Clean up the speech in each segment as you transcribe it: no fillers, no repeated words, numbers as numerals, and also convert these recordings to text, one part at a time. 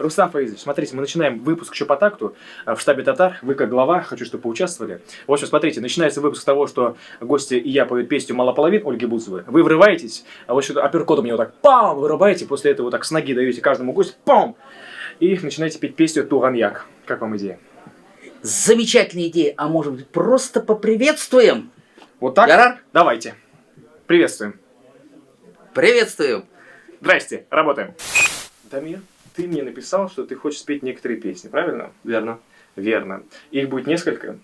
Рустам Фаизович, смотрите, мы начинаем выпуск еще по такту в штабе татар. Вы как глава, хочу, чтобы поучаствовали. В общем, смотрите, начинается выпуск с того, что гости и я поют песню «Мало половин» Ольги Бузовой. Вы врываетесь, а вот что-то апперкотом мне вот так пам, вырубаете, после этого вот так с ноги даете каждому гостю пам, и начинаете петь песню «Туганьяк». Как вам идея? Замечательная идея, а может быть просто поприветствуем? Вот так? Ярар? Давайте. Приветствуем. Приветствуем. Здрасте, работаем. Дамир, ты мне написал, что ты хочешь спеть некоторые песни, правильно? Верно. Верно. Их будет несколько?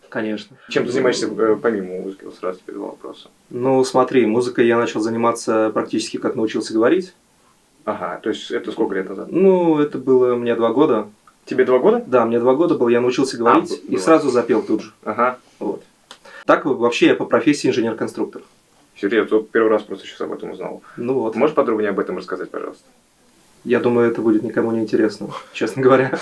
Конечно. Чем ты занимаешься помимо музыки? Вот сразу теперь два вопроса. Ну, смотри, музыкой я начал заниматься практически как научился говорить. Ага, то есть это сколько лет назад? Ну, это было мне 2 года. Тебе 2 года? Да, мне 2 года было, я научился говорить и было. сразу запел тут же. Ага. Вот. Так вообще я по профессии инженер-конструктор. Серьезно, я первый раз просто сейчас об этом узнал. Ну вот. Можешь подробнее об этом рассказать, пожалуйста? Я думаю, это будет никому не интересно, честно говоря.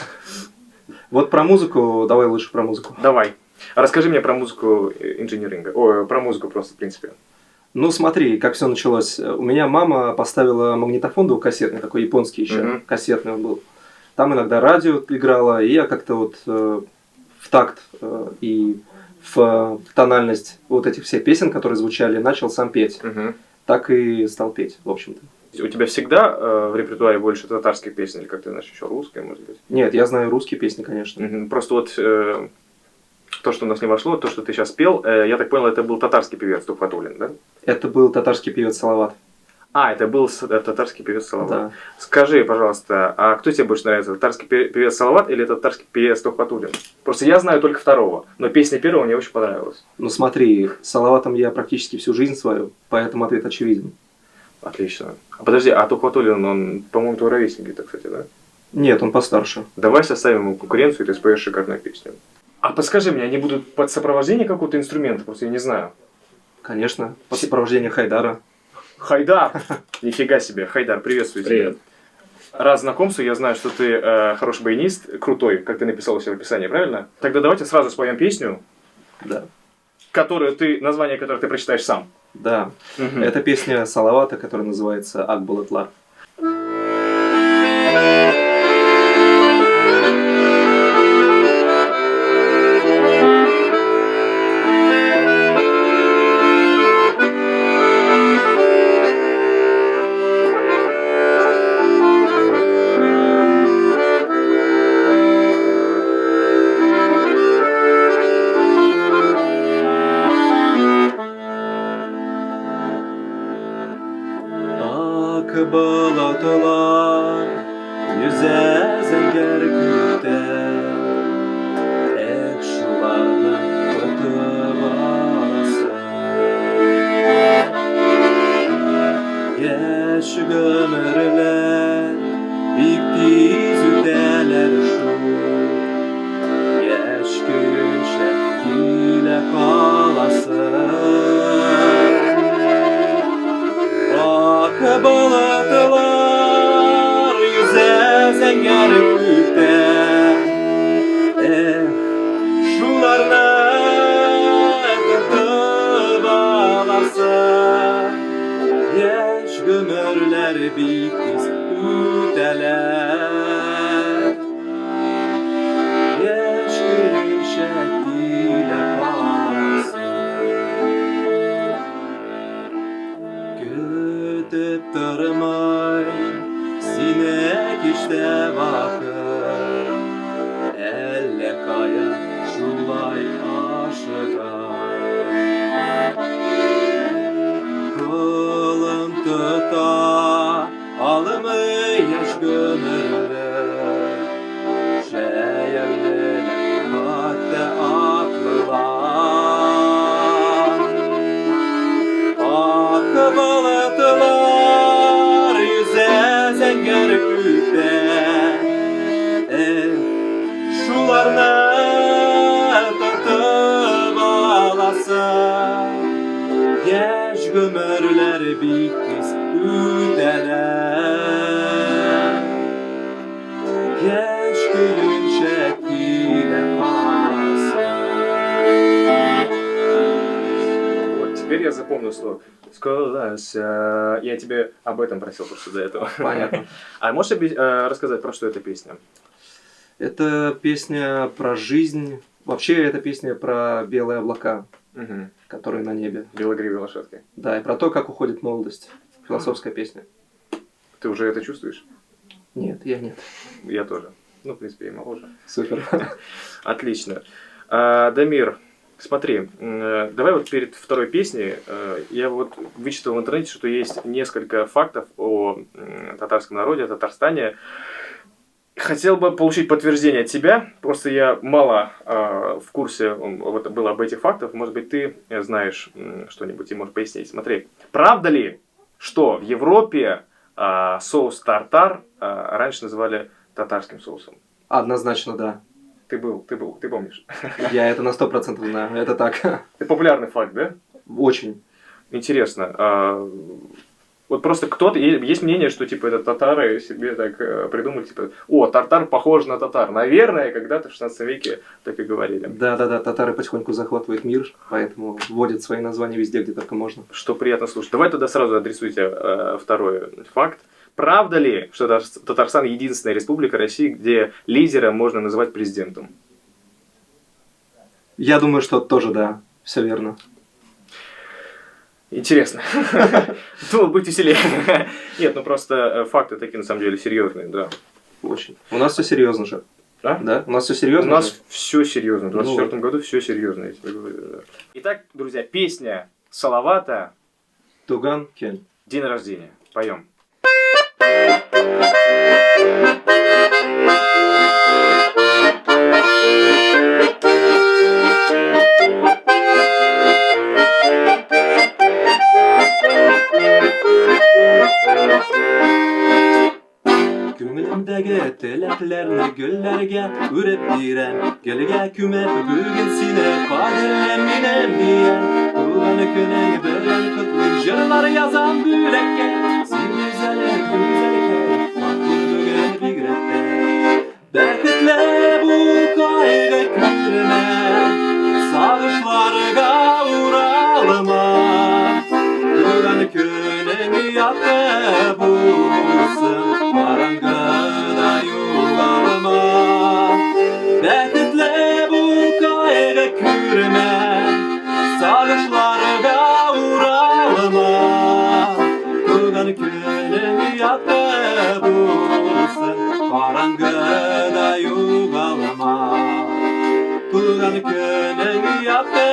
Вот про музыку, давай лучше про музыку. Давай. Расскажи мне про музыку инжиниринга. Ой, про музыку просто, в принципе. Ну, смотри, как все началось. У меня мама поставила магнитофон двухкассетный, такой японский еще, кассетный он был. Там иногда радио играло, и я как-то вот в такт и в тональность вот этих всех песен, которые звучали, начал сам петь. Так и стал петь, в общем-то. У тебя всегда в репертуаре больше татарских песен, или как ты знаешь, еще русская, может быть? Нет, я знаю русские песни, конечно. Просто вот то, что у нас не вошло, то, что ты сейчас пел, я так понял, это был татарский певец Тухватуллин, да? Это был татарский певец Салават. А, это был татарский певец Салават. Да. Скажи, пожалуйста, а кто тебе больше нравится, татарский певец Салават или татарский певец Тухватуллин? Просто я знаю только второго, но песня первого мне очень понравилась. Ну смотри, с Салаватом я практически всю жизнь свою, поэтому ответ очевиден. Отлично. А подожди, а Тухватуллин, он, по-моему, твой ровесник где-то, кстати, да? Нет, он постарше. Давай составим ему конкуренцию, и ты споешь шикарную песню. А подскажи мне, они будут под сопровождение какого-то инструмента? Просто я не знаю. Конечно, под сопровождение Хайдара. Хайдар! Нифига себе. Хайдар, приветствую тебя. Привет. Раз знакомство, я знаю, что ты хороший баянист, крутой, как ты написал у себя в описании, правильно? Тогда давайте сразу споем песню, Да. название которой ты прочитаешь сам. Да. Это песня Салавата, которая называется «Акбулатлар». Akbalatılar yüze zenger kütte ekşularla tutup alası Geç gömürler biktiz üteler şu Geç gün şekile kalasın Akbalatılar yüze zenger kütte şularla tutup alası Geç gömürler bitiz üteler Geç gün şekile kalasın Kütüp durmay sinek işte bakır Elle kaya şulay aşığa Kılım tuta alımı yaş gömürler Şey evliler hatta aklılar Akbalatılar yüze zenger kütte şularla tutup alası Geç gömürler bitiz üteler Geç gün şekile kalasın Вот, теперь я запомнил слово. Сколася. Я тебе об этом просил просто до этого. Понятно. А можешь рассказать, про что эта песня? Это песня про жизнь. Вообще, это песня про белые облака, Угу. которые на небе. Белогривой лошадкой. Да, и про то, как уходит молодость. Философская песня. Ты уже это чувствуешь? Нет, я нет. Я тоже. Ну, в принципе, и моложе. Супер. Отлично. Дамир, смотри, давай вот перед второй песней, я вот вычитал в интернете, что есть несколько фактов о татарском народе, о Татарстане. Хотел бы получить подтверждение от тебя, просто я мало в курсе вот, было об этих фактах, может быть, ты знаешь что-нибудь и можешь пояснить. Смотри, правда ли, что в Европе соус тартар раньше называли татарским соусом? Однозначно, да. Ты помнишь? Я это на 100% знаю. Это так. Это популярный факт, да? Очень. Интересно. Вот просто кто-то, есть мнение, что типа это татары себе так придумали, типа, о, тартар похож на татар. Наверное, когда-то в 16 веке так и говорили. Да-да-да, татары потихоньку захватывают мир, поэтому вводят свои названия везде, где только можно. Что приятно слушать. Давай тогда сразу адресуйте второй факт. Правда ли, что Татарстан единственная республика России, где лидера можно называть президентом? Я думаю, что тоже да, все верно. Интересно. Думал, быть веселее. Нет, ну просто факты такие на самом деле серьезные, да. Очень. У нас все серьезно же. А? Да? У нас все серьезно. У нас же? все серьезно. В 2024 году все серьезно, я тебе говорю. Да. Итак, друзья, песня Салавата Туган Кен. «День рождения». Поем. Көңілімдегі тілеклерні гүллерге үріп бирен, гелге күмеп бүгін сені қадірлем менем диyen. Туған күнің білен құтлы жырлар язам бүлекке, сен güzelim güzelken, baktır бүгін бигретте. Бәхетлі бұл қайғы күрме, сағышларға уралыма. Туған күнің яты болсын, қараңғыда юғалыма. Бәхетлі бұл қайғы күрме, сағышларға уралыма. Туған күнің яты болсын, қараңғыда юғалыма. Туған күнің яты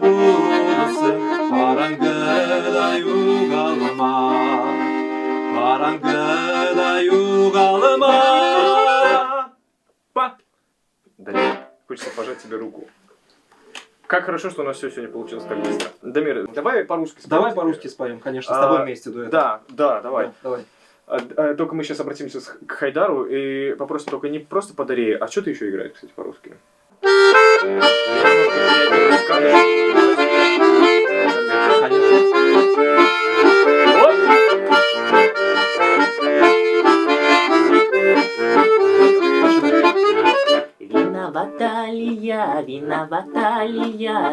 болсын, қараңғыда юғалыма. Қараңғыда юғалыма. Дамир, хочется пожать тебе руку. Как хорошо, что у нас все сегодня получилось так быстро. Дамир, давай по-русски споем. Давай по-русски споем, конечно, с тобой вместе дуэт. Да, давай. Давай. Только мы сейчас обратимся к Хайдару и попросим только не просто подари, а что ты еще играешь, кстати, по-русски?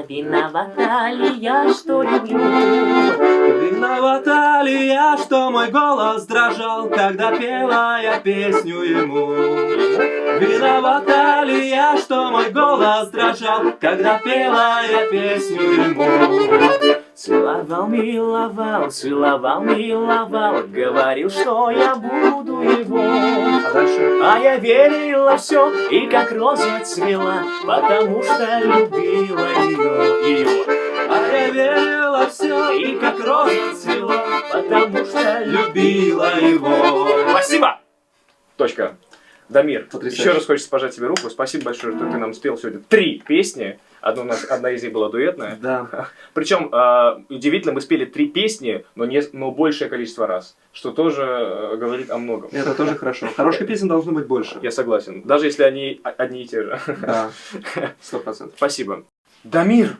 Виновата ли я, что люблю? Виновата ли я, что мой голос дрожал, когда пела я песню ему? Виновата ли я, что мой голос дрожал, когда пела я песню ему? Целовал, миловал, говорил, что я буду его. А дальше? А я верила все, и как роза цвела, потому что любила ее. А я верила все, И как роза цвела, потому что любила его. Спасибо! Точка. Дамир, Потрясающе. еще раз хочется пожать тебе руку. Спасибо большое, что ты нам спел сегодня 3 песни. Одна из них была дуэтная. Да. Причем, удивительно, мы спели 3 песни, но большее количество раз. Что тоже говорит о многом. Это тоже хорошо. Хороших песен должно быть больше. Я согласен. Даже если они одни и те же. Да, 100%. Спасибо. Дамир!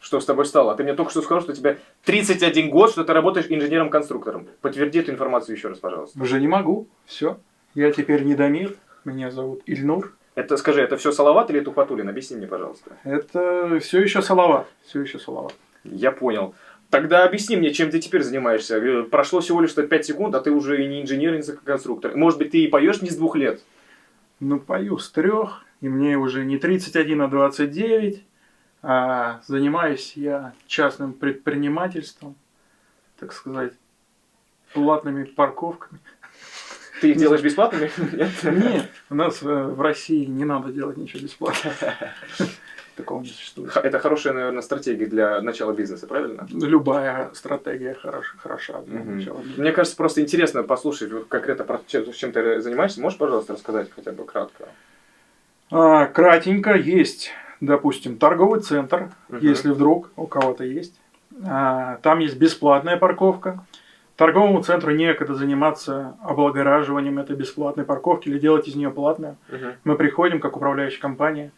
Что с тобой стало? Ты мне только что сказал, что у тебя 31 год, что ты работаешь инженером-конструктором. Подтверди эту информацию еще раз, пожалуйста. Уже не могу. Все. Я теперь не Дамир. Меня зовут Ильнур. Это, скажи, это все Салават или Тухватуллин? Объясни мне, пожалуйста. Это все еще Салават. Все еще Салават. Я понял. Тогда объясни мне, чем ты теперь занимаешься. Прошло всего лишь 5 секунд, а ты уже и не инженер, и не конструктор. Может быть, ты и поешь не с 2 лет? Ну, пою с 3, и мне уже не 31, а 29. А занимаюсь я частным предпринимательством, так сказать, платными парковками. Ты их делаешь бесплатными? Нет? Нет, у нас в России не надо делать ничего бесплатно. Такого не существует. Это хорошая, наверное, стратегия для начала бизнеса, правильно? Любая стратегия хороша для Мгм. начала бизнеса. Мне кажется, просто интересно послушать вот конкретно про чем ты занимаешься. Можешь, пожалуйста, рассказать хотя бы кратко? Кратенько есть, допустим, торговый центр, Мгм. если вдруг у кого-то есть. Там есть бесплатная парковка. Торговому центру некогда заниматься облагораживанием этой бесплатной парковки или делать из нее платную. Мгм. Мы приходим как управляющая компания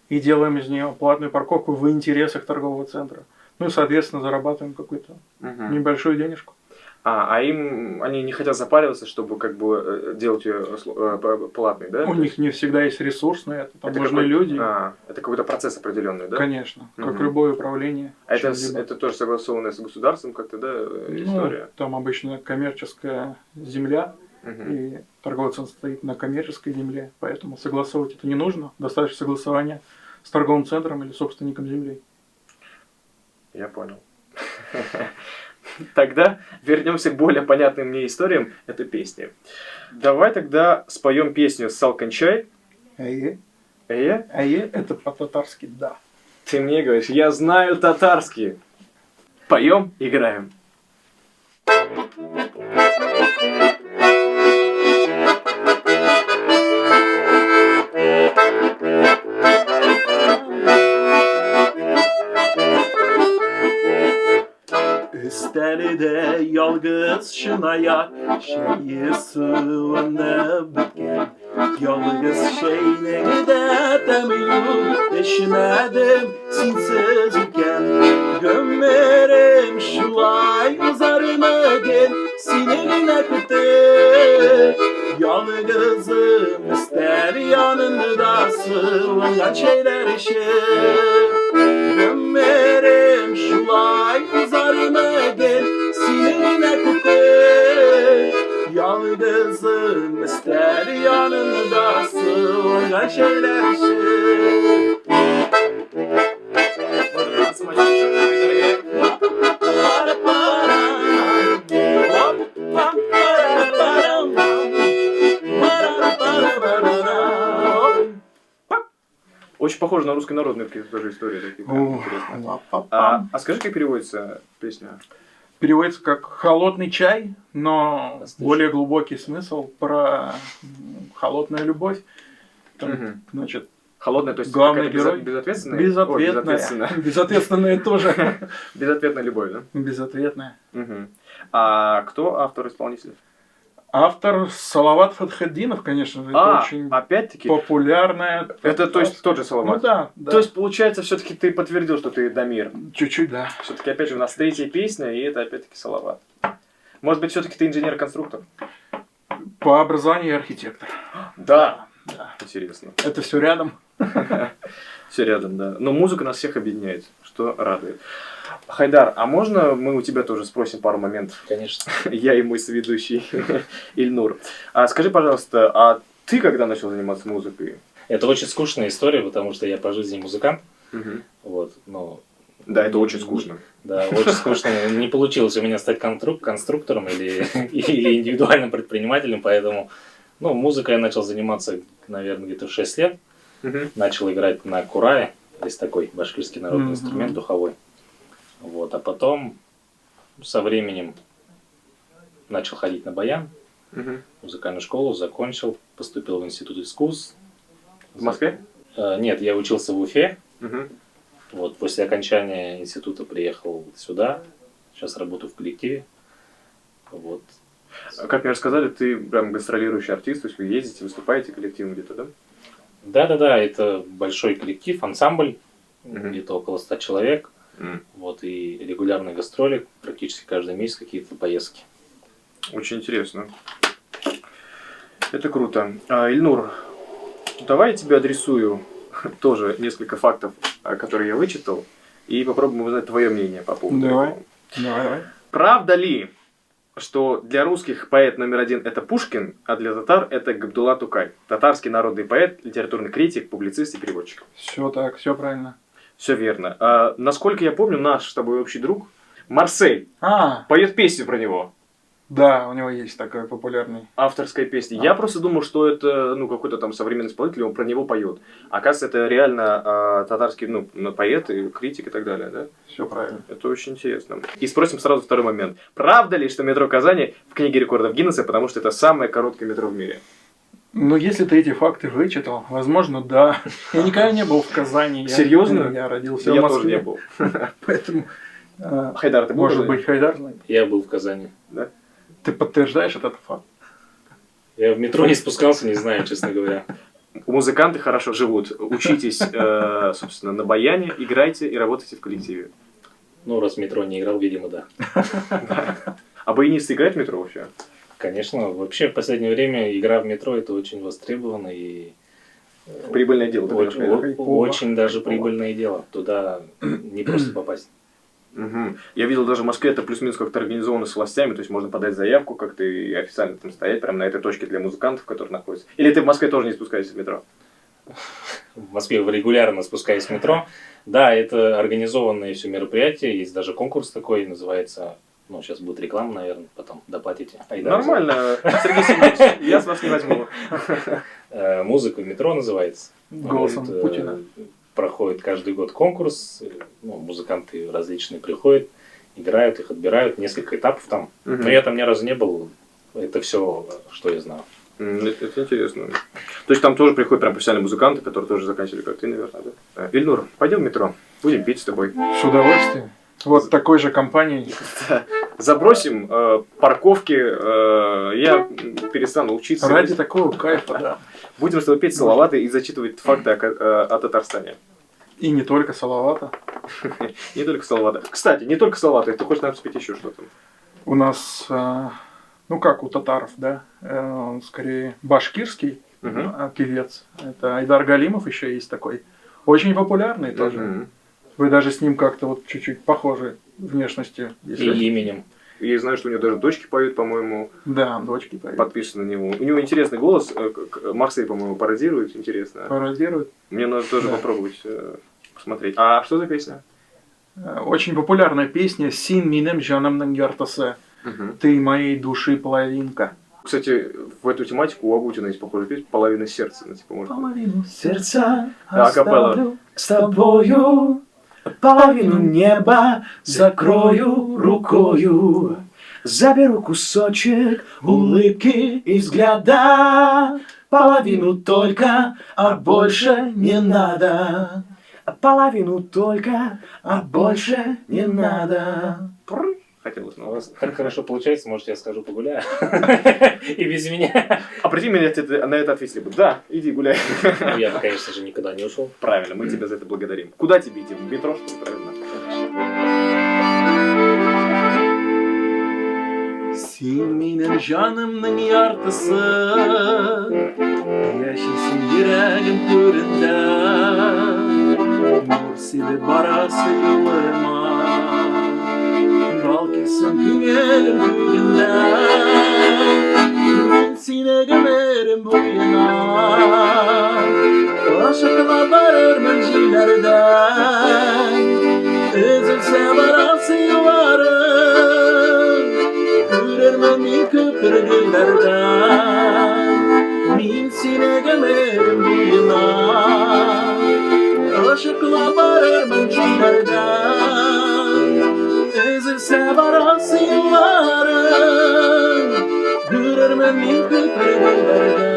и делаем из нее платную парковку в интересах торгового центра. Ну и, соответственно, зарабатываем какую-то Мгм. небольшую денежку. А им они не хотят запариваться, чтобы как бы делать ее платной, да? У них не всегда есть ресурс на это. Там Это нужны какой-то- люди. это какой-то процесс определенный, да? Конечно, как Мгм. любое управление. А это, чем-либо. это тоже согласованная с государством как-то, да, Ну, история? там обычно коммерческая земля, Мгм. и торговый центр стоит на коммерческой земле, поэтому согласовывать это не нужно. Достаточно согласования с торговым центром или собственником земли. Я понял. Тогда вернемся к более понятным мне историям. Это песни. Давай тогда споем песню «Салканчай». Ае, Э? это по-татарски «да». Ты мне говоришь, я знаю татарский. Поем, играем. Üstəlidə yalqız şınaya şeyi sığınıb bitken Yalqız şeyleri de demiyum eşimedim sinsiz iken Gömmerim şulay uzarıma gel sinirine kıtı Yalqızım ister yanında sığınan şeyler işi Gömmerim şulay uzarıma gel sinirine kutu Yalgızım ister yanında sığınan şeyler işi Очень похоже на руссконародные какие-то тоже истории такие. прям О, интересные. ла-па-пам. А скажи, как переводится песня? Переводится как «холодный чай», но Отлично. более глубокий смысл про холодную любовь. Там, Мгм. значит, Холодная, то есть главный какая-то герой безответственная? безответная. Безответственная. Безответственная тоже. Безответная любовь, да? Безответная. Мгм. А кто автор-исполнитель? Автор Салават Фатхетдинов, конечно же, это очень опять-таки, популярная. это то есть тот же Ну Салават? да, да. То есть, получается, все-таки ты подтвердил, что ты Дамир. Чуть-чуть, да. Все-таки, опять же, у нас третья песня, и это опять-таки Салават. Может быть, все-таки ты инженер-конструктор? По образованию я архитектор. Да. Да. Интересно. Это все рядом. Все рядом, да. Но музыка нас всех объединяет, что радует. Хайдар, а можно мы у тебя тоже спросим пару моментов? Конечно. Я и мой соведущий Ильнур. Скажи, пожалуйста, а ты когда начал заниматься музыкой? Это очень скучная история, потому что я по жизни музыкант. Мгм. Вот, но Да, это очень скучно. да, очень скучно. Не получилось у меня стать конструктором или индивидуальным предпринимателем, поэтому музыкой я начал заниматься, наверное, где-то в 6 лет. Мгм. Начал играть на курае, есть такой башкирский народный Мгм. инструмент духовой. Вот, а потом со временем начал ходить на баян, Мгм. музыкальную школу закончил, поступил в институт искусств. В Москве? Нет, я учился в Уфе. Мгм. Вот, после окончания института приехал сюда. Сейчас работаю в коллективе. Вот. Как мне рассказали, ты прям гастролирующий артист, то есть вы ездите, выступаете коллективно где-то, да? Да-да-да, это большой коллектив, ансамбль, Мгм. где-то около 100 человек. М. Вот, и регулярные гастроли, практически каждый месяц какие-то поездки. Очень интересно. Это круто. Ильнур, давай я тебе адресую тоже несколько фактов, которые я вычитал, и попробуем узнать твое мнение по поводу Давай. этого. Давай. Правда ли, что для русских поэт номер один это Пушкин, а для татар это Габдулла Тукай? Татарский народный поэт, литературный критик, публицист и переводчик. Все так, все правильно. Все верно. А, насколько я помню, наш с тобой общий друг Марсель поет песню про него. Да, у него есть такой популярный. Авторская песня. Я просто думал, что это какой-то там современный исполнитель, он про него поет. Оказывается, это реально татарский поэт, и критик и так далее, да? Все правильно. Это очень интересно. И спросим сразу второй момент. Правда ли, что метро Казани в книге рекордов Гиннесса, потому что это самое короткое метро в мире? Ну, если ты эти факты вычитал, возможно, да. Я никогда не был в Казани. Серьезно? Я родился Я в Москве. тоже не был. Поэтому, Хайдар, ты был? может быть, Хайдар знает. Я был в Казани. Да? Ты подтверждаешь этот факт? Я в метро не спускался, не знаю, честно говоря. Музыканты хорошо живут. Учитесь, собственно, на баяне, играйте и работайте в коллективе. Ну, раз в метро не играл, видимо, да. А баянисты играют в метро вообще? Конечно, вообще в последнее время игра в метро это очень востребовано и Прибыльное дело. ты очень, понимаешь, Хайдар? очень даже прибыльное дело. Туда не просто попасть. Мгм. Я видел даже в Москве это плюс-минус как-то организовано с властями, то есть можно подать заявку как-то и официально там стоять прямо на этой точке для музыкантов, которые находятся. Или ты в Москве тоже не спускаешься в метро? В Москве регулярно спускаюсь в метро. Да, это организованное все мероприятие, есть даже конкурс такой, называется, ну, сейчас будет реклама, наверное, потом доплатите. Айдар, Нормально, Сергей Семенович, я с вас не возьму. Музыка в метро называется. Голосом Вот, Путина. проходит каждый год конкурс, музыканты различные приходят, играют, их отбирают, несколько этапов там. Мгм. Но я там ни разу не был, это все, что я знаю. Это интересно. То есть там тоже приходят прям профессиональные музыканты, которые тоже заканчивали, как ты, наверное, да? Ильнур, пойдем в метро, будем петь с тобой. С удовольствием. Вот такой же компанией. Забросим парковки, я перестану учиться. Ради такого кайфа, да. Будем с тобой петь салаваты и зачитывать факты о Татарстане. И не только Салавата. Не только салаваты. Кстати, не только салаваты, ты хочешь нам спеть еще что-то? У нас, ну как у татаров, да, он скорее башкирский певец. Это Айдар Галимов еще есть такой. Очень популярный тоже. Мгм. Вы даже с ним как-то вот чуть-чуть похожи внешностью. И Если... именем. Я знаю, что у него даже дочки поют, по-моему, Да, дочки поют. подписаны на него. У него интересный голос, Марсель, по-моему, пародирует, интересно. Пародируют. Мне надо тоже Да. попробовать посмотреть. А что за песня? Очень популярная песня «Син минем жанамның яртасы». Ты моей души половинка. Кстати, в эту тематику у Агутина есть похожая песня «Половина сердца». Ну, типа, может... Половину сердца Да, акапелла. оставлю с тобою, половину неба закрою рукою, заберу кусочек улыбки и взгляда, половину только, а больше не надо. Половину только, а больше не надо. Хотелось, У но... вас так хорошо получается, может, я скажу погуляю. И без меня. А прийти меня на это ответили бы. Да, иди гуляй. Ну, я бы, конечно же, никуда не ушел. Правильно, мы тебя за это благодарим. Куда тебе идти? В метро, что ли? Правильно. Син минем жанымның яртысы, яшисің йөрәгем түрендә, нур сибеп барасы юлыма, балкисың күңелем күгендә, мин сине гомерем буена, ашыкла барырмын җилләрдән, өзелсә барасы юлларым. Күрермен мин күпергеләрдән, мин сине гомерем буена, ашыкла барырмын җилләрдән, өзелсә барасы юлларым, күрермен мин күпергеләрдән.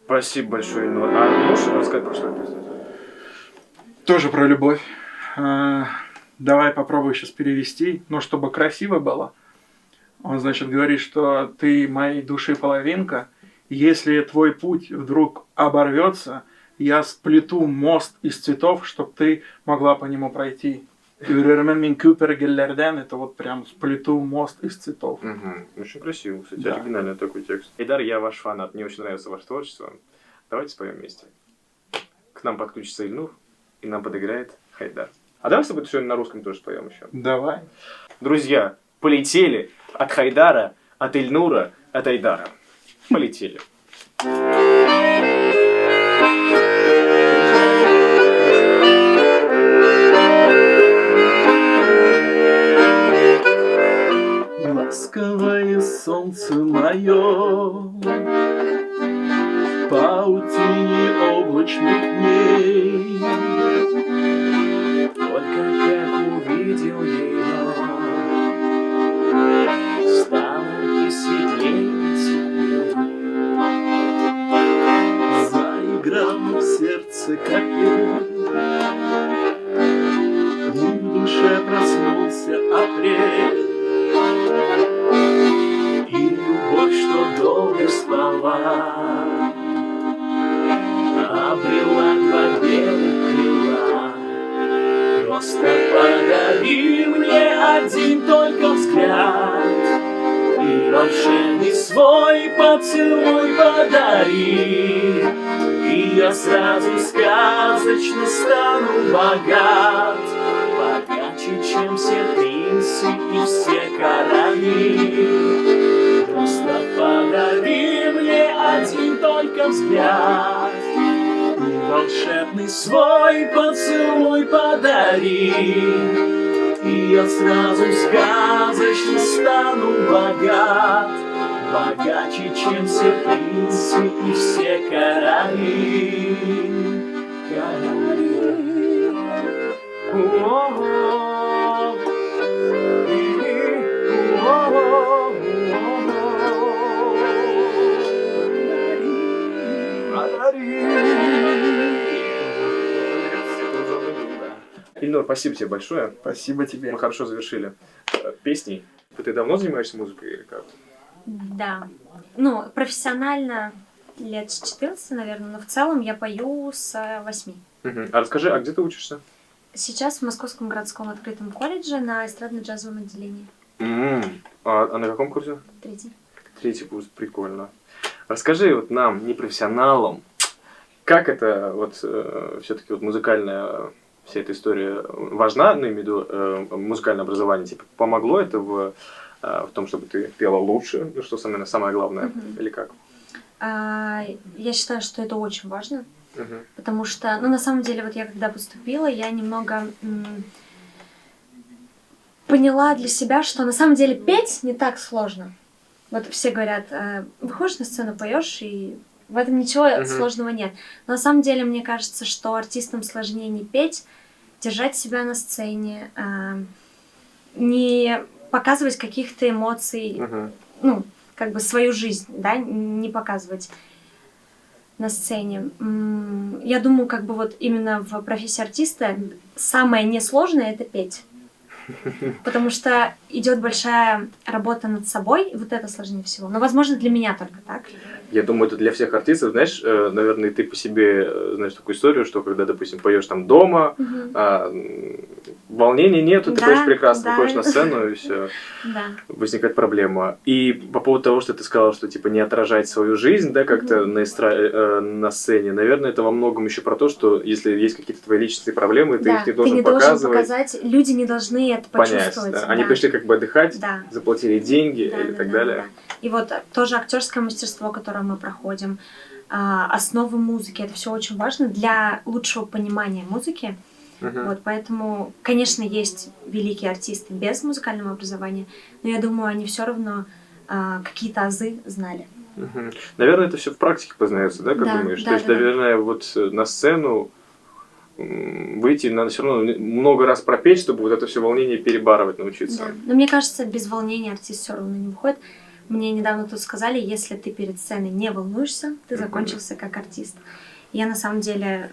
Спасибо большое, Ильнур. А можешь рассказать про что это песня? Тоже про любовь. Давай попробую сейчас перевести, но чтобы красиво было. Он, значит, говорит, что ты моей души половинка. Если твой путь вдруг оборвется, я сплету мост из цветов, чтобы ты могла по нему пройти. Это вот прям сплету мост из цветов. Очень красиво, кстати, Да. оригинальный такой текст. Эйдар, я ваш фанат, мне очень нравится ваше творчество. Давайте споем вместе. К нам подключится Ильнур, и нам подыграет Хайдар. А давай с тобой сегодня на русском тоже споем еще. Давай. Друзья, полетели от Хайдара, от Ильнура, от Айдара. Полетели. Ласковое солнце мое, паутине облачных дней. Только как увидел ее, стало и светлее, и теплее. Заиграл в сердце капель, и в душе проснулся апрель. И любовь, что долго спала, обрела два белых крыла. Просто подари мне один только взгляд, и волшебный свой поцелуй подари, и я сразу сказочно стану богат, богаче, чем все принцы и все короли. Просто подари мне один только взгляд, и волшебный свой поцелуй подари, и я сразу сказочно стану богат, богаче, чем все принцы и все короли. Ильнур, спасибо тебе большое. Спасибо тебе. Мы хорошо завершили песней. Ты давно занимаешься музыкой или как? Да. Ну, профессионально лет с 14, наверное, но в целом я пою с 8. Мгм. А расскажи, а где ты учишься? Сейчас в Московском городском открытом колледже на эстрадно-джазовом отделении. А на каком курсе? 3. 3 курс, прикольно. Расскажи вот нам, непрофессионалам, как это вот все-таки вот музыкальная вся эта история важна, ну, имею в виду музыкальное образование, типа, помогло это в том, чтобы ты пела лучше, ну, что самое главное, или как? Я считаю, что это очень важно, Мгм. потому что, ну, на самом деле, вот я когда поступила, я немного поняла для себя, что на самом деле петь не так сложно. Вот все говорят, выходишь на сцену, поешь, и в этом ничего сложного нет. Но на самом деле, мне кажется, что артистам сложнее не петь, держать себя на сцене, не показывать каких-то эмоций, ну, как бы свою жизнь, да, не показывать на сцене. Я думаю, как бы вот именно в профессии артиста самое несложное — это петь. Потому что идет большая работа над собой, и вот это сложнее всего. Но, возможно, для меня только так. Я думаю, это для всех артистов, знаешь, наверное, ты по себе знаешь такую историю, что когда, допустим, поешь там дома, волнения нету, ты Да, поешь прекрасно, да. выходишь на сцену, и все, Да. возникает проблема. И по поводу того, что ты сказала, что типа не отражать свою жизнь, да, как-то на сцене, наверное, это во многом еще про то, что если есть какие-то твои личностные проблемы, ты их не должен ты не должен показывать, показать, люди не должны это понять. почувствовать. Да. Они пришли как бы отдыхать, Да. заплатили деньги Да, и да, так да, далее. да. И вот тоже актерское мастерство, которое мы проходим, основы музыки, это все очень важно для лучшего понимания музыки. Вот, поэтому, конечно, есть великие артисты без музыкального образования, но я думаю, они все равно какие-то азы знали. Наверное, это все в практике познается, да, как Да, думаешь? да, То есть, да, наверное, вот на сцену выйти надо все равно много раз пропеть, чтобы вот это все волнение перебарывать, научиться. Да. Но мне кажется, без волнения артист все равно не выходит. Мне недавно тут сказали, если ты перед сценой не волнуешься, ты закончился как артист. Я на самом деле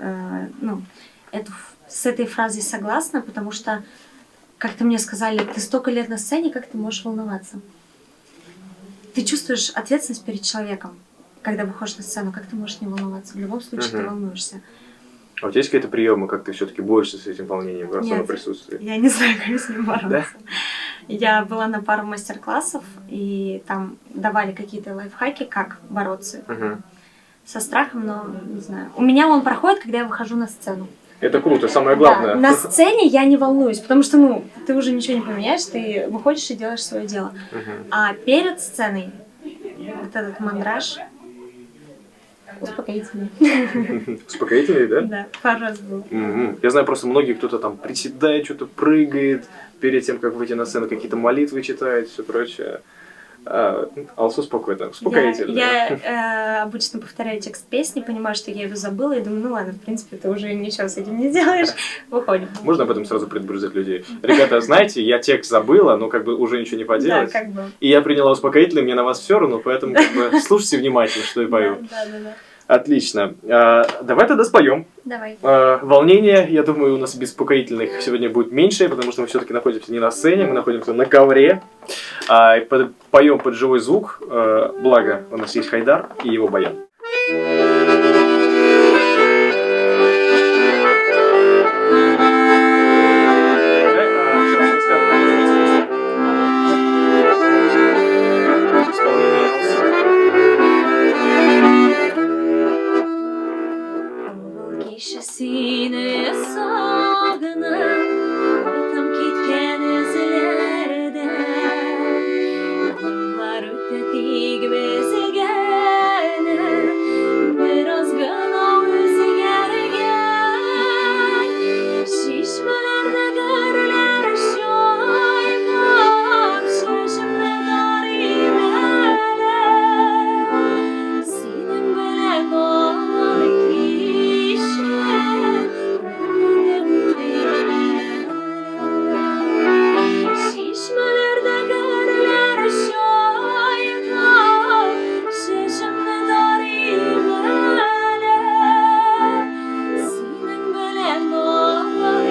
с этой фразой согласна, потому что как-то мне сказали, ты столько лет на сцене, как ты можешь волноваться? Ты чувствуешь ответственность перед человеком, когда выходишь на сцену, как ты можешь не волноваться? В любом случае ты волнуешься. А у тебя есть какие-то приемы, как ты все-таки борешься с этим волнением, раз оно присутствует? Я не знаю, как с ним бороться. Да? Я была на пару мастер-классов, и там давали какие-то лайфхаки, как бороться со страхом, но не знаю. У меня он проходит, когда я выхожу на сцену. Это круто, самое Да, главное. на сцене я не волнуюсь, потому что, ну, ты уже ничего не поменяешь, ты выходишь и делаешь свое дело. А перед сценой вот этот мандраж успокоительный. Успокоительный, да? Да, пару раз был. Я знаю просто многие, кто-то там приседает, что-то прыгает, перед тем, как выйти на сцену, какие-то молитвы читает, все прочее. Алсу спокойно, успокоительно. Я обычно повторяю текст песни, понимаю, что я его забыла, и думаю, ну ладно, в принципе, ты уже ничего с этим не делаешь, выходим. Можно об этом сразу предупреждать людей? Ребята, знаете, я текст забыла, но как бы уже ничего не Да, поделать. как бы. И я приняла успокоительный, мне на вас все равно, поэтому как бы слушайте внимательно, что я пою. Да. Отлично. Давай тогда споем. Давай. Волнение, я думаю, у нас без успокоительных сегодня будет меньше, потому что мы все-таки находимся не на сцене, мы находимся на ковре. Поем под живой звук, благо у нас есть Хайдар и его баян. Kişisine sağınıp Tam gitken izlerde Yıllar ötedik bezegene Biraz gına özgergen Şişmelerde görler şoykam Şaşımda darimele Senin böyle var Şişmelerde görler şoykam Şaşımda darimele Senin böyle var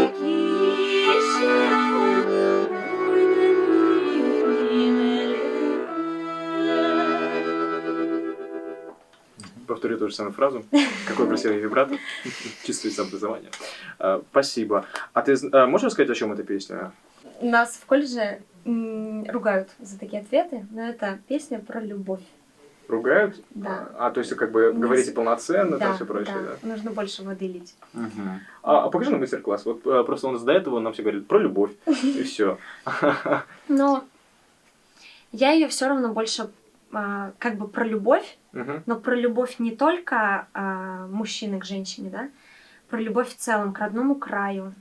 Повторю ту же самую фразу. Какой красивый вибрато. Чувствуется образование. Спасибо. А ты можешь рассказать, о чем эта песня? Нас в колледже ругают за такие ответы, но это песня про любовь. Ругают? Да. То есть как бы говорите полноценно, Да, там все прочее, да? Нужно больше воды лить. А покажи нам мастер-класс. Вот просто у нас до этого нам все говорили про любовь, и все. Но я ее все равно больше как бы про любовь, но про любовь не только мужчины к женщине, да, про любовь в целом к родному краю,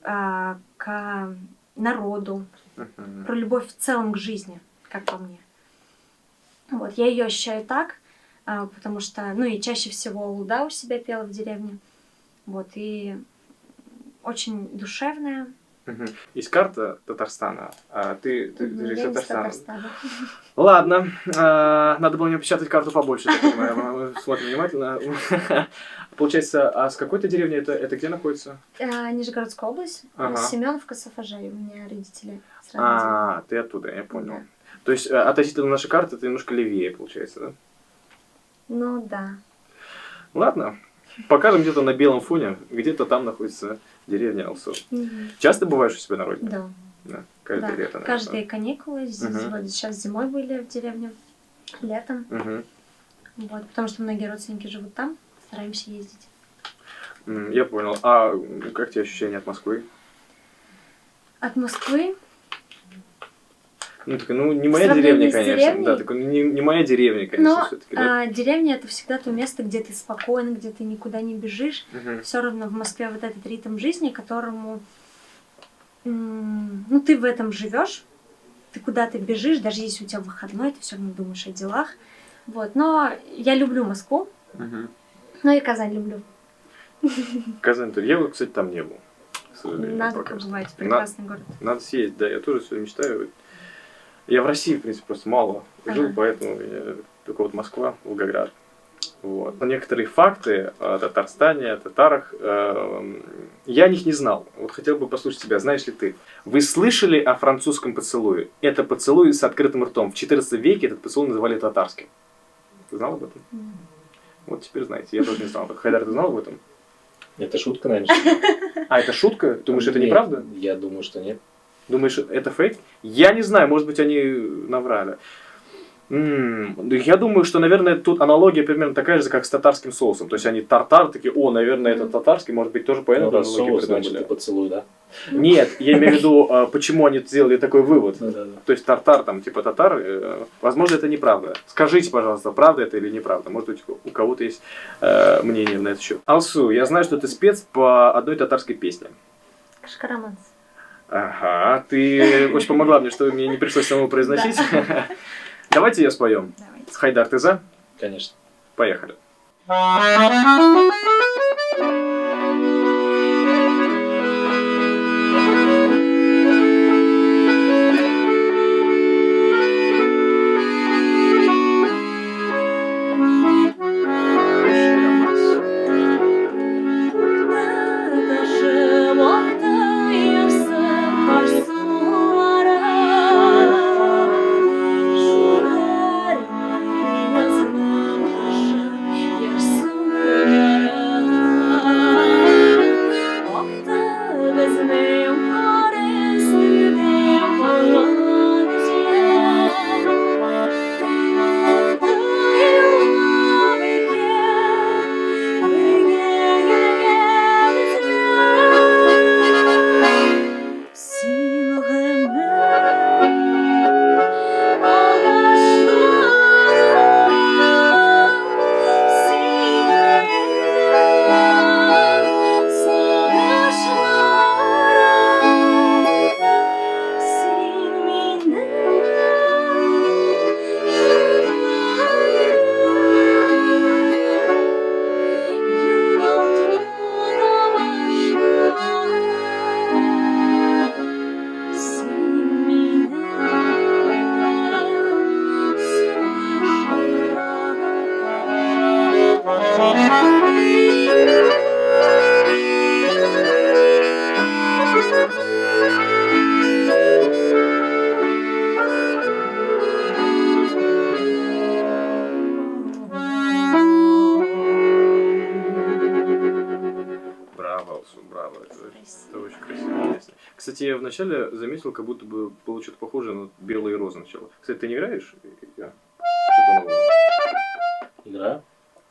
к народу, про любовь в целом к жизни, как по мне. Вот, я ее ощущаю так, потому что, ну и чаще всего Луда у себя пела в деревне, вот, и очень душевная. Есть карта Татарстана, а ты же из Я из Татарстана. Татарстана. Ладно, надо было мне печатать карту побольше, так понимаю. Мы смотрим внимательно. Получается, а с какой-то деревни это где находится? Нижегородская область, Ага. Семеновка, Сафажей, у меня родители сразу. Ты оттуда, я понял. Да. То есть относительно нашей карты это немножко левее, получается, да? Ну да. Ладно, покажем где-то на белом фоне, где-то там находится деревня Алсу. Часто бываешь у себя на родине? Да. Да, каждое Да. лето, наверное. Каждые каникулы, вот сейчас зимой были в деревне, летом. Вот, потому что многие родственники живут там, стараемся ездить. Я понял. А как тебе ощущения от Москвы? От Москвы? Не моя сравнении деревня, с конечно. деревней? Да, не моя деревня, конечно, Но все-таки. Да? деревня — это всегда то место, где ты спокоен, где ты никуда не бежишь. Все равно в Москве вот этот ритм жизни, которому ты в этом живешь, ты куда-то бежишь, даже если у тебя выходной, ты все равно думаешь о делах. Вот. Но я люблю Москву, но и Казань люблю. Казань, я вот, кстати, там не был. К сожалению, Надо пока что. побывать, прекрасный город. Надо съездить, да, я тоже все мечтаю. Я в России, в принципе, просто мало жил, поэтому только вот Москва, Волгоград. Вот. Но некоторые факты о Татарстане, о татарах, я о них не знал. Вот хотел бы послушать тебя, знаешь ли ты? Вы слышали о французском поцелуе? Это поцелуй с открытым ртом. В XIV веке этот поцелуй называли татарским. Ты знал об этом? Вот теперь знаете, я тоже не знал. Хайдар, ты знал об этом? Это шутка, наверное. А, это шутка? Думаешь, это неправда? Я думаю, что нет. Думаешь, это фейк? Я не знаю, может быть, они наврали. Я думаю, что, наверное, тут аналогия примерно такая же, как с татарским соусом. То есть они тартар такие, о, наверное, это татарский, может быть, тоже по Ну, этой раз аналогии соус, значит, придумали. и поцелуй, да? Нет, я имею в виду, почему они сделали такой вывод. Да-да-да. То есть тартар, там, типа татар, возможно, это неправда. Скажите, пожалуйста, правда это или неправда. Может быть, у кого-то есть мнение на этот счет. Алсу, я знаю, что ты спец по одной татарской песне. Кашкараманс. Ага, ты очень помогла мне, что мне не пришлось самому произносить. Давайте ее споем. Давайте. Хайдар, ты за? Конечно. Поехали. Браво, Алсу, браво. Это очень красивая песня. Кстати, я вначале заметил, как будто бы было что-то похоже на «Белые розы» начало. Кстати, ты не играешь? Что-то новое. Игра.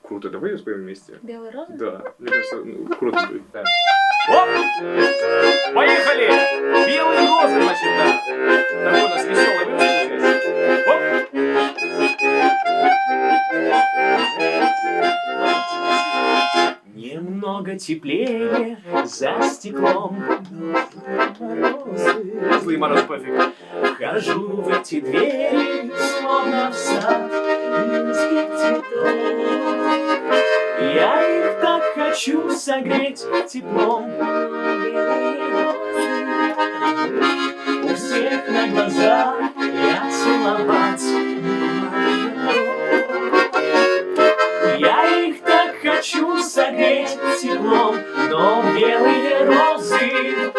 Круто, давай ее споем вместе. Белый розы? Да, мне кажется, круто будет. Да. Оп! Поехали! Белые розы, значит, да. Такой у нас веселый выпуск получается. Немного теплее за стеклом. Злые морозы, пофиг. Вхожу в эти двери, словно в сад июньских цветов. Я их так хочу согреть теплом. У всех на глазах я целовать. Я их так хочу согреть теплом, но белые розы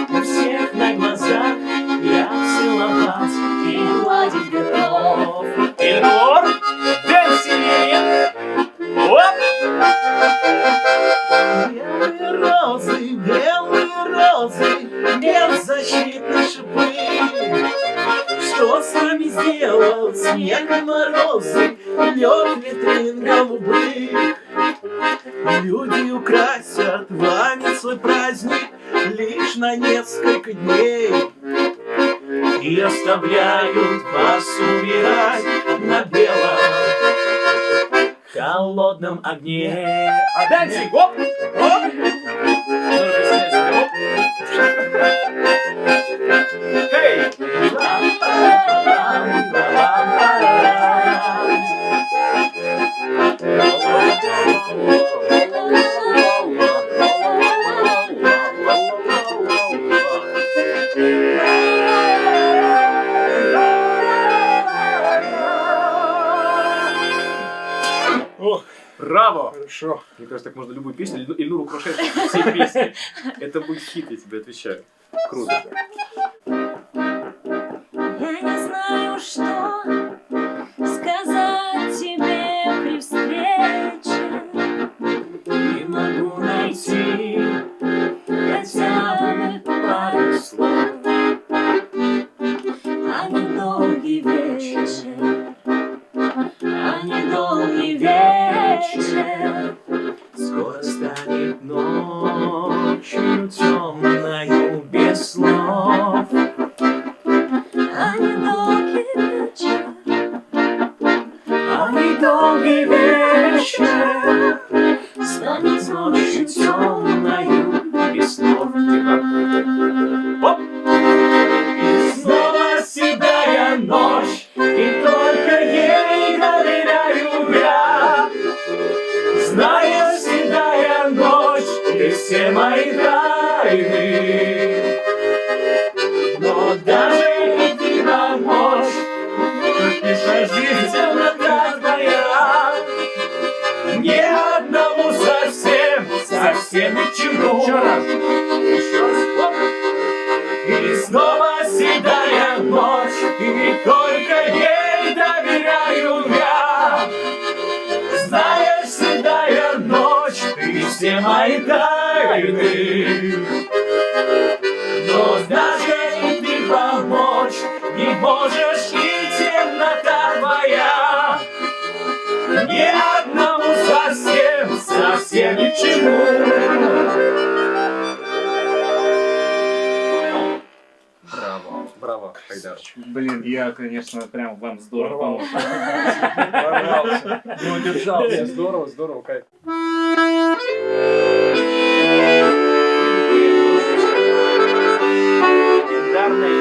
у всех на глазах я целовать и гладить готов. Эльдор, Дэнсилин, оп! Белые розы, беззащитные шипы. Что с нами сделал снег и морозы, лед витрин голубых? Люди украсят вами свой праздник лишь на несколько дней и оставляют вас умирать на белом холодном огне. А дальше, оп, оп! Эй! Браво! Хорошо. Мне кажется, так можно любую песню. Ильнур украшает все песни. Это будет хит, я тебе отвечаю. Круто. Я не знаю, что сказать тебе при встрече. Не могу найти хотя бы пару слов. А недолгий вечер долгий вечер. Скоро станет ночью темною без слов. А недолгий вечер. А недолгий вечер станет ночью темною без слов. Оп! И снова седая ночь, и только ей доверяю я. Знаешь, седая ночь, ты все мои тайны. Но даже и ты помочь, жизнь темнота твоя. Ни одному совсем, совсем ни к чему. Еще раз. И снова седая ночь, и только ей доверяю я. Знаешь, седая ночь, ты все мои тайны. Но даже и ты помочь не можешь, и темнота твоя ни одному совсем, совсем ни к чему. Браво, браво, Хайдар. Блин, я, конечно, прям вам здорово помог. Ворвался. Не удержался. Здорово, здорово, кайф. Легендарная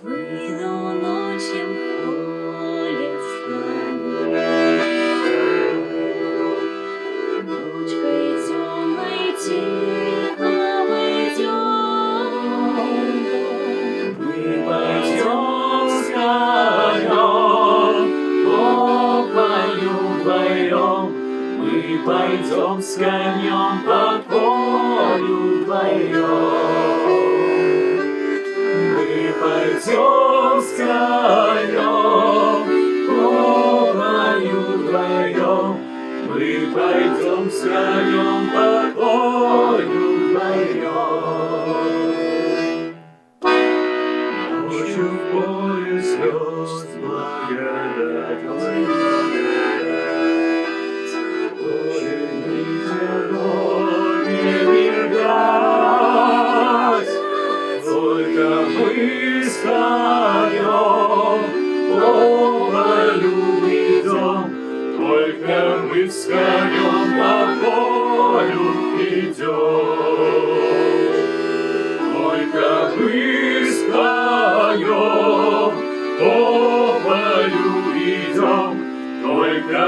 Выйду ночью в поле с вами. Ночкой темной тихо выйдем. Мы пойдем с конем по полю вдвоем. Мы пойдем с конем по полю вдвоем. Мы пойдем с конем по полю вдвоем. Мы пойдем с конем по полю вдвоем. Ночью в поле звезд благодать, поле нельзя не мигать. Только мы с конем по полю идем, только мы с конем по полю идем. Только мы с конем по полю идем, только